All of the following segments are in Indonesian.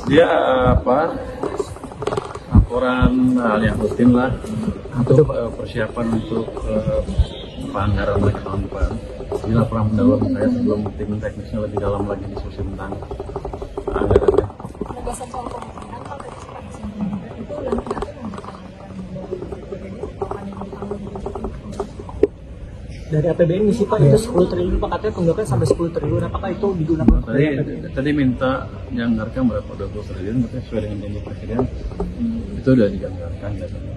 Dia laporan hal yang rutin lah untuk persiapan untuk anggaran mereka tahun depan. Jadi laporan pendahuluan saya sebelum tim teknisnya lebih dalam lagi diskusi tentang anggarannya. Penugasan soal pembangunan Pak tadi sempat disinggung juga itu nanti dari APBN misi Pak itu 10 triliun Pak, katanya tunggakan sampai 10 triliun, apakah itu digunakan? Tadi minta dianggarkan berapa 20 triliun, tapi sesuai dengan janji presiden itu udah dianggarkan katanya.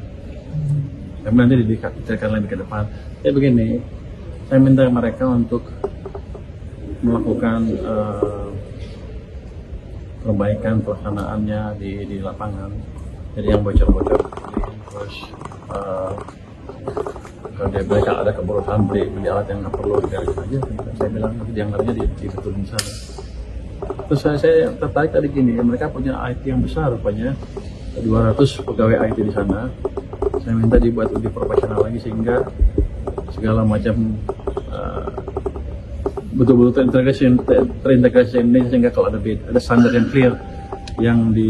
Tapi nanti dibicarakan lebih ke depan. Ya begini, saya minta mereka untuk melakukan perbaikan pelaksanaannya di lapangan. Jadi yang bocor-bocor, terus kalau dia mereka ada kebodohan beli alat yang nggak perlu diberesin aja, saya bilang nanti dianggarnya dibetulin di sana. Terus saya tertarik tadi gini, mereka punya IT yang besar rupanya, 200 pegawai IT di sana. Saya minta dibuat lebih profesional lagi sehingga segala macam betul-betul terintegrasi ini, sehingga kalau ada standar yang clear yang di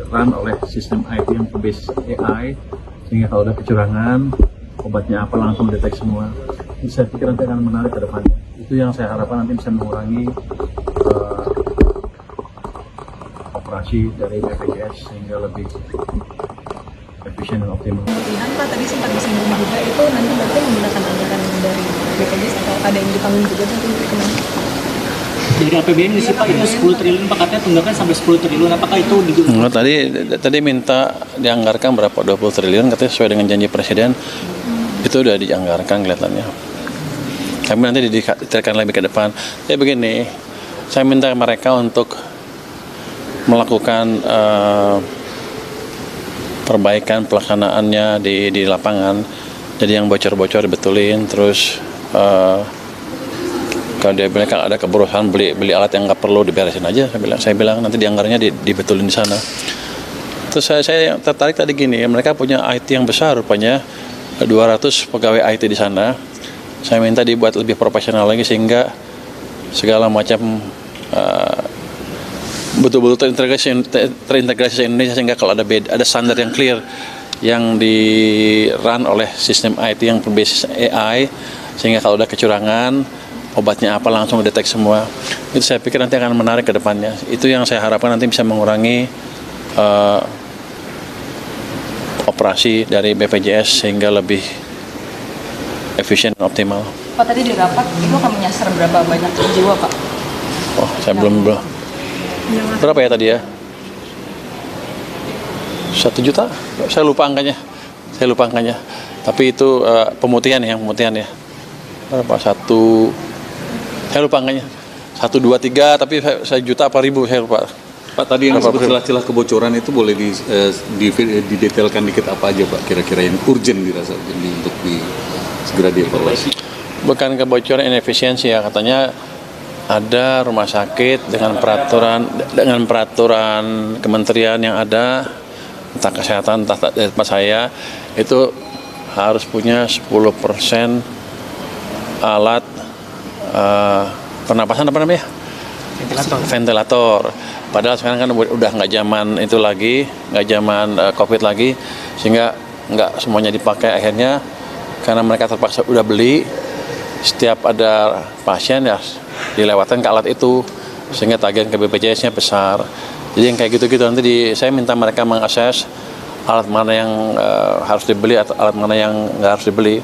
run oleh sistem IT yang berbasis AI, sehingga kalau ada kecurangan obatnya apa langsung detek semua. Jadi saya pikir nanti akan menarik ke depannya. Itu yang saya harapkan nanti bisa mengurangi operasi dari BPJS sehingga lebih efisien dan optimal. kemudian Pak tadi sempat disinggung juga itu nanti berarti menggunakan anggaran dari BPJS atau ada yang ditanggung juga nanti kemana? Dari APBN misi Pak itu 10 triliun Pak, katanya tunggakan sampai 10 triliun, apakah itu digunakan? Tadi minta dianggarkan berapa 20 triliun, katanya sesuai dengan janji presiden itu udah dianggarkan kelihatannya. Kami nanti didetailkan lebih ke depan. Tapi begini, saya minta mereka untuk melakukan perbaikan pelaksanaannya di lapangan. Jadi yang bocor-bocor dibetulin, terus kalau dia bilang ada kebodohan beli alat yang nggak perlu diberesin aja, saya bilang nanti dianggarnya dibetulin di sana. Terus saya tertarik tadi gini, mereka punya IT yang besar rupanya, 200 pegawai IT di sana. Saya minta dibuat lebih profesional lagi sehingga segala macam betul-betul terintegrasi Indonesia, sehingga kalau ada standar yang clear yang di run oleh sistem IT yang berbasis AI, sehingga kalau ada kecurangan obatnya apa langsung detek semua. Itu saya pikir nanti akan menarik ke depannya. Itu yang saya harapkan nanti bisa mengurangi operasi dari BPJS sehingga lebih efisien dan optimal. Pak tadi di rapat itu akan menyasar berapa banyak jiwa Pak? Oh, saya belum berapa ya tadi ya? 1 juta? Saya lupa angkanya. Tapi itu pemutihan ya. Berapa? Saya lupa angkanya. 1, 2, 3, tapi 1 juta apa ribu saya lupa. Pak, tadi yang celah-celah kebocoran itu boleh didetailkan dikit apa aja Pak, kira-kira yang urgent dirasa untuk segera dievaluasi? Bukan kebocoran, inefisiensi ya, katanya ada rumah sakit dengan peraturan kementerian yang ada, entah kesehatan, entah dari tempat saya, itu harus punya 10% alat pernapasan ventilator. Padahal sekarang kan udah nggak zaman itu lagi, nggak zaman COVID lagi, sehingga nggak semuanya dipakai. Akhirnya karena mereka terpaksa udah beli, setiap ada pasien ya dilewatkan ke alat itu, sehingga tagihan ke BPJS-nya besar. Jadi yang kayak gitu-gitu nanti saya minta mereka mengakses alat mana yang harus dibeli atau alat mana yang nggak harus dibeli.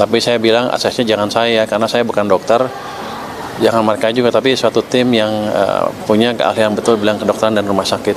Tapi saya bilang aksesnya jangan saya, karena saya bukan dokter. Jangan mereka juga, tapi suatu tim yang punya keahlian betul bilang kedokteran dan rumah sakit.